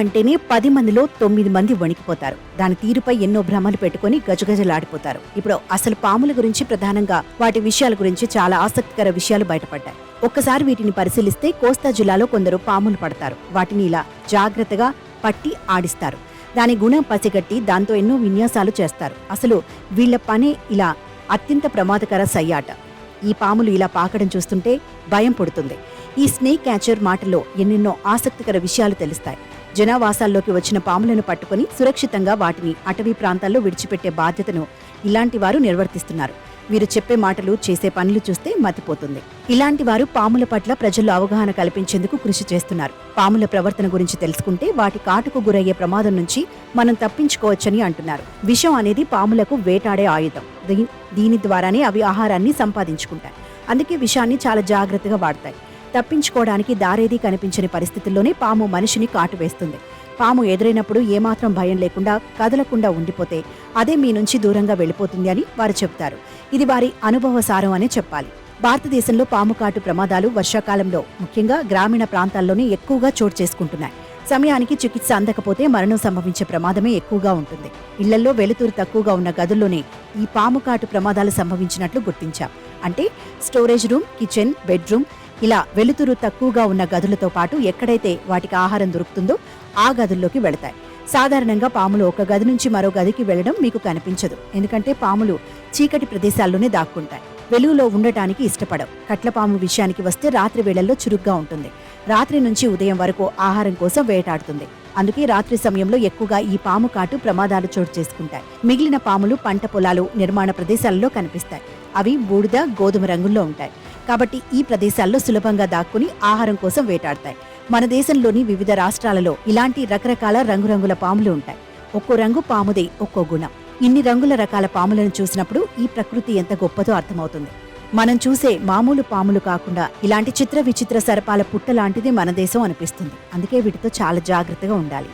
అంటేనే 10 మందిలో 9 మంది వణికిపోతారు. దాని తీరుపై ఎన్నో భ్రమలు పెట్టుకుని గజగజలాడిపోతారు. ఇప్పుడు అసలు పాముల గురించి, ప్రధానంగా వాటి విషయాల గురించి చాలా ఆసక్తికర విషయాలు బయటపడ్డాయి. ఒక్కసారి వీటిని పరిశీలిస్తే కోస్తా జిల్లాలో కొందరు పాములు పడతారు. వాటిని ఇలా జాగ్రత్తగా పట్టి ఆడిస్తారు. దాని గుణం పసిగట్టి దాంతో ఎన్నో విన్యాసాలు చేస్తారు. అసలు వీళ్ల పనే ఇలా అత్యంత ప్రమాదకర సయ్యాట. ఈ పాములు ఇలా పాకడం చూస్తుంటే భయం పుడుతుంది. ఈ స్నేక్ క్యాచర్ మాటల్లో ఎన్నెన్నో ఆసక్తికర విషయాలు తెలుస్తాయి. జనావాసాల్లోకి వచ్చిన పాములను పట్టుకుని సురక్షితంగా వాటిని అటవీ ప్రాంతాల్లో విడిచిపెట్టే బాధ్యతను ఇలాంటి వారు నిర్వర్తిస్తున్నారు. వీరు చెప్పే మాటలు, చేసే పనులు చూస్తే మతిపోతుంది. ఇలాంటి వారు పాముల పట్ల ప్రజల్లో అవగాహన కల్పించేందుకు కృషి చేస్తున్నారు. పాముల ప్రవర్తన గురించి తెలుసుకుంటే వాటి కాటుకు గురయ్యే ప్రమాదం నుంచి మనం తప్పించుకోవచ్చని అంటున్నారు. విషం అనేది పాములకు వేటాడే ఆయుధం. దీని ద్వారానే అవి ఆహారాన్ని సంపాదించుకుంటాయి. అందుకే విషాన్ని చాలా జాగ్రత్తగా వాడతాయి. తప్పించుకోవడానికి దారేదీ కనిపించని పరిస్థితుల్లోనే పాము మనిషిని కాటు వేస్తుంది. పాము ఎదురైనప్పుడు ఏమాత్రం భయం లేకుండా కదలకుండా ఉండిపోతే అదే మీ నుంచి దూరంగా వెళ్ళిపోతుంది అని వారు చెప్తారు. ఇది వారి అనుభవ సారం అనే చెప్పాలి. భారతదేశంలో పాము కాటు ప్రమాదాలు వర్షాకాలంలో, ముఖ్యంగా గ్రామీణ ప్రాంతాల్లోనే ఎక్కువగా చోటు చేసుకుంటున్నాయి. సమయానికి చికిత్స అందకపోతే మరణం సంభవించే ప్రమాదమే ఎక్కువగా ఉంటుంది. ఇళ్లలో వెలుతురు తక్కువగా ఉన్న గదుల్లోనే ఈ పాము కాటు ప్రమాదాలు సంభవించినట్లు గుర్తించాం. అంటే స్టోరేజ్ రూమ్, కిచెన్, బెడ్రూమ్, ఇలా వెలుతురు తక్కువగా ఉన్న గదులతో పాటు ఎక్కడైతే వాటికి ఆహారం దొరుకుతుందో ఆ గదుల్లోకి వెళతాయి. సాధారణంగా పాములు ఒక గది నుంచి మరో గదికి వెళ్లడం మీకు కనిపించదు. ఎందుకంటే పాములు చీకటి ప్రదేశాల్లోనే దాక్కుంటాయి. వెలుగులో ఉండటానికి ఇష్టపడవు. కట్లపాము విషయానికి వస్తే రాత్రి వేళల్లో చురుగ్గా ఉంటుంది. రాత్రి నుంచి ఉదయం వరకు ఆహారం కోసం వేటాడుతుంది. అందుకే రాత్రి సమయంలో ఎక్కువగా ఈ పాము కాటు ప్రమాదాలు చోటు చేసుకుంటాయి. మిగిలిన పాములు పంట పొలాలు, నిర్మాణ ప్రదేశాలలో కనిపిస్తాయి. అవి బూడిద, గోధుమ రంగుల్లో ఉంటాయి. కాబట్టి ఈ ప్రదేశాల్లో సులభంగా దాక్కుని ఆహారం కోసం వేటాడతాయి. మన దేశంలోని వివిధ రాష్ట్రాలలో ఇలాంటి రకరకాల రంగురంగుల పాములు ఉంటాయి. ఒక్కో రంగు పాముదే ఒక్కో గుణం. ఇన్ని రంగుల రకాల పాములను చూసినప్పుడు ఈ ప్రకృతి ఎంత గొప్పదో అర్థమవుతుంది. మనం చూసే మామూలు పాములు కాకుండా ఇలాంటి చిత్ర విచిత్ర సర్పాల పుట్ట లాంటిది మన దేశం అనిపిస్తుంది. అందుకే వీటితో చాలా జాగ్రత్తగా ఉండాలి.